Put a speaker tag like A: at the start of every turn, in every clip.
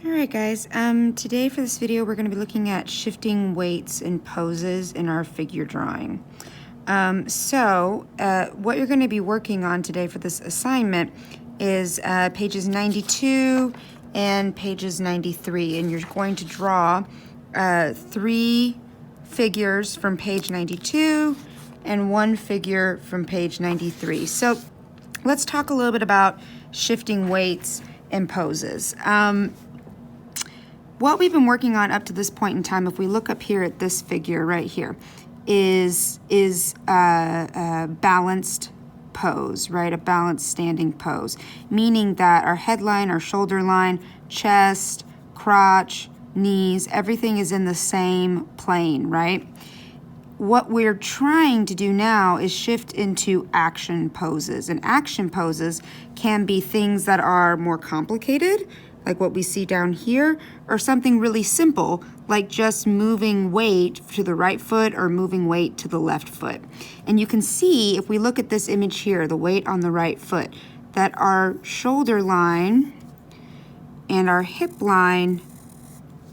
A: Alright guys, today for this video we're going to be looking at shifting weights and poses in our figure drawing. What you're going to be working on today for this assignment is pages 92 and pages 93, and you're going to draw 3 figures from page 92 and 1 figure from page 93. So let's talk a little bit about shifting weights and poses. What we've been working on up to this point in time, if we look up here at this figure right here, is a balanced pose, right? A balanced standing pose, meaning that our headline, our shoulder line, chest, crotch, knees, everything is in the same plane, right? What we're trying to do now is shift into action poses, and action poses can be things that are more complicated, like what we see down here, or something really simple, like just moving weight to the right foot or moving weight to the left foot. And you can see, if we look at this image here, the weight on the right foot, that our shoulder line and our hip line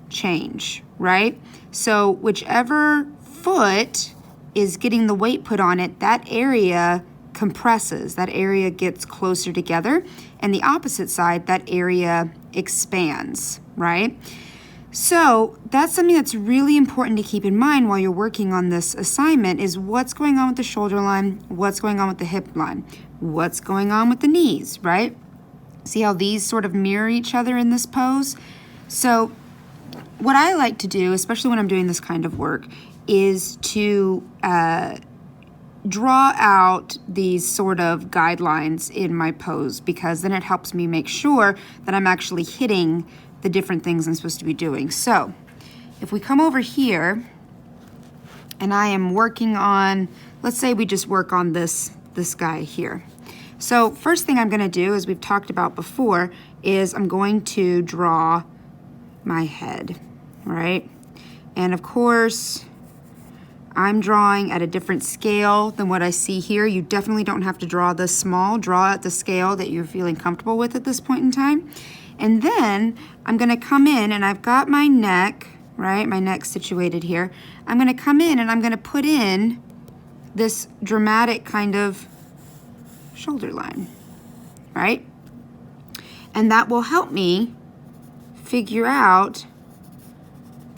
A: change, right? So whichever foot is getting the weight put on it, that area compresses, that area gets closer together, and the opposite side, that area expands, right? So that's something that's really important to keep in mind while you're working on this assignment, is what's going on with the shoulder line, what's going on with the hip line, what's going on with the knees, right? See how these sort of mirror each other in this pose? So what I like to do, especially when I'm doing this kind of work, is to draw out these sort of guidelines in my pose, because then it helps me make sure that I'm actually hitting the different things I'm supposed to be doing. So if we come over here and I am working on, let's say we just work on this guy here. So first thing I'm going to do, as we've talked about before, is I'm going to draw my head, right? And of course, I'm drawing at a different scale than what I see here. You definitely don't have to draw this small. Draw at the scale that you're feeling comfortable with at this point in time. And then I'm going to come in, and I've got my neck, right? My neck situated here. I'm going to come in and I'm going to put in this dramatic kind of shoulder line, right? And that will help me figure out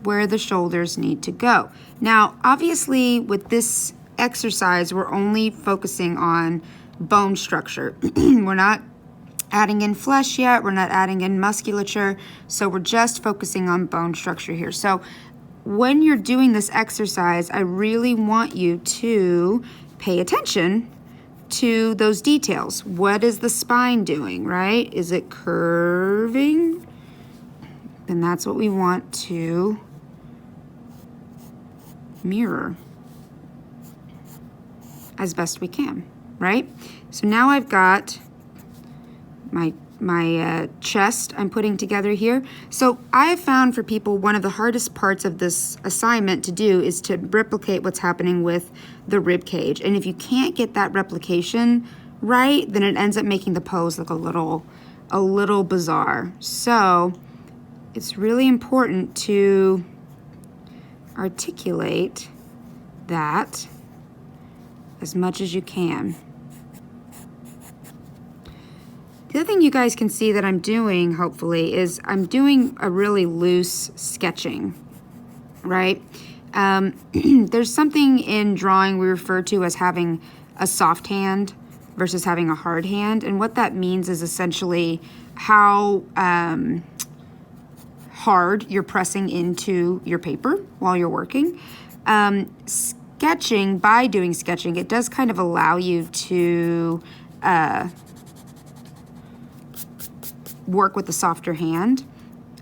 A: where the shoulders need to go. Now, obviously, with this exercise, we're only focusing on bone structure. We're not adding in flesh yet. We're not adding in musculature. So we're just focusing on bone structure here. So when you're doing this exercise, I really want you to pay attention to those details. What is the spine doing, right? Is it curving? Then that's what we want to mirror as best we can, right? So now I've got my chest I'm putting together here. So I have found for people, one of the hardest parts of this assignment to do is to replicate what's happening with the rib cage. And if you can't get that replication right, then it ends up making the pose look a little bizarre. So it's really important to articulate that as much as you can. The other thing you guys can see that I'm doing, hopefully, is I'm doing a really loose sketching, right? There's something in drawing we refer to as having a soft hand versus having a hard hand, and what that means is essentially how hard you're pressing into your paper while you're working. Sketching, by doing sketching, it does kind of allow you to work with a softer hand,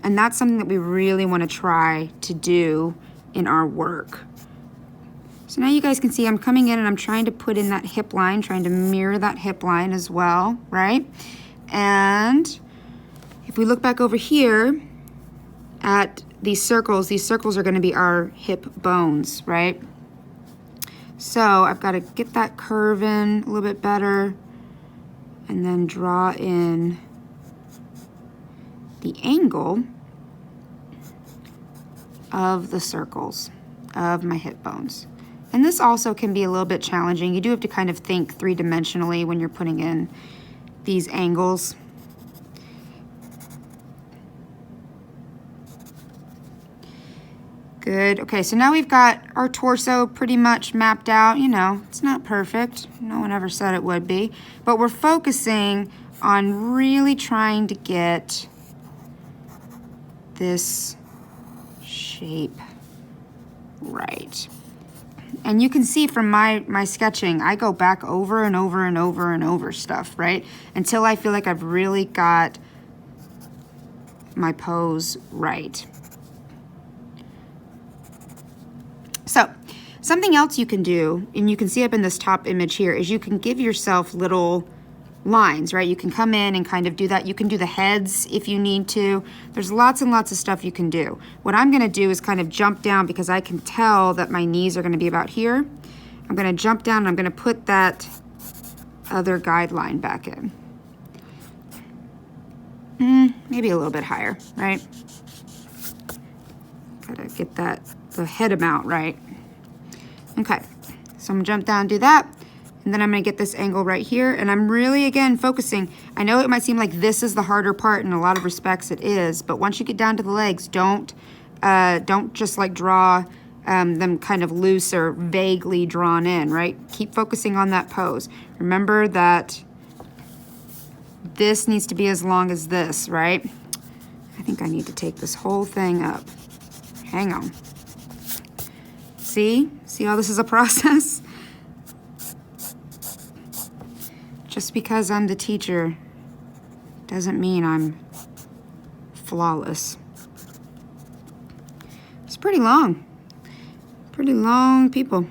A: and that's something that we really want to try to do in our work. So now you guys can see I'm coming in and I'm trying to put in that hip line, trying to mirror that hip line as well, right? And if we look back over here at these circles are going to be our hip bones, right? So I've got to get that curve in a little bit better, and then draw in the angle of the circles of my hip bones. And this also can be a little bit challenging. You do have to kind of think three-dimensionally when you're putting in these angles. Good. Okay, so now we've got our torso pretty much mapped out. You know, it's not perfect. No one ever said it would be. But we're focusing on really trying to get this shape right. And you can see from my sketching, I go back over and over and over and over stuff, right? Until I feel like I've really got my pose right. So, something else you can do, and you can see up in this top image here, is you can give yourself little lines, right? You can come in and kind of do that. You can do the heads if you need to. There's lots and lots of stuff you can do. What I'm gonna do is kind of jump down because I can tell that my knees are gonna be about here. I'm gonna jump down and I'm gonna put that other guideline back in. Maybe a little bit higher, right? Gotta get the head amount right. Okay, so I'm gonna jump down and do that. And then I'm gonna get this angle right here, and I'm really, again, focusing. I know it might seem like this is the harder part, in a lot of respects it is, but once you get down to the legs, don't just like draw them kind of loose or vaguely drawn in, right? Keep focusing on that pose. Remember that this needs to be as long as this, right? I think I need to take this whole thing up. Hang on. See how this is a process? Just because I'm the teacher doesn't mean I'm flawless. It's pretty long people.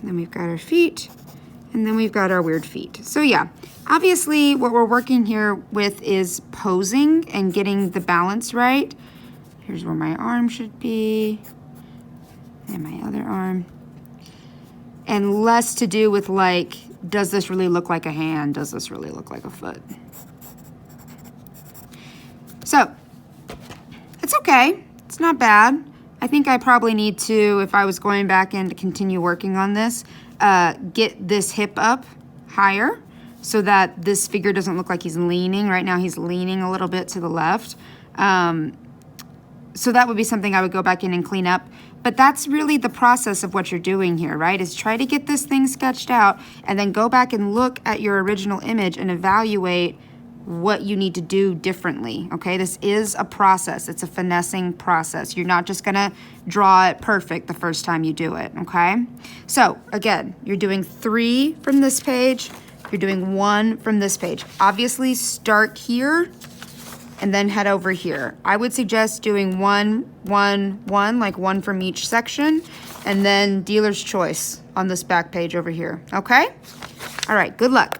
A: And then we've got our feet, and then we've got our weird feet. So yeah, obviously what we're working here with is posing and getting the balance right. Here's where my arm should be, and my other arm. And less to do with like, does this really look like a hand? Does this really look like a foot? So, it's okay. It's not bad. I think I probably need to, if I was going back in to continue working on this, get this hip up higher so that this figure doesn't look like he's leaning. Right now he's leaning a little bit to the left. So that would be something I would go back in and clean up. But that's really the process of what you're doing here, right? Is try to get this thing sketched out and then go back and look at your original image and evaluate what you need to do differently, okay? This is a process. It's a finessing process. You're not just gonna draw it perfect the first time you do it, okay? So again, you're doing 3 from this page, you're doing 1 from this page. Obviously start here and then head over here. I would suggest doing 1, 1, 1, like 1 from each section, and then dealer's choice on this back page over here, okay? All right, good luck.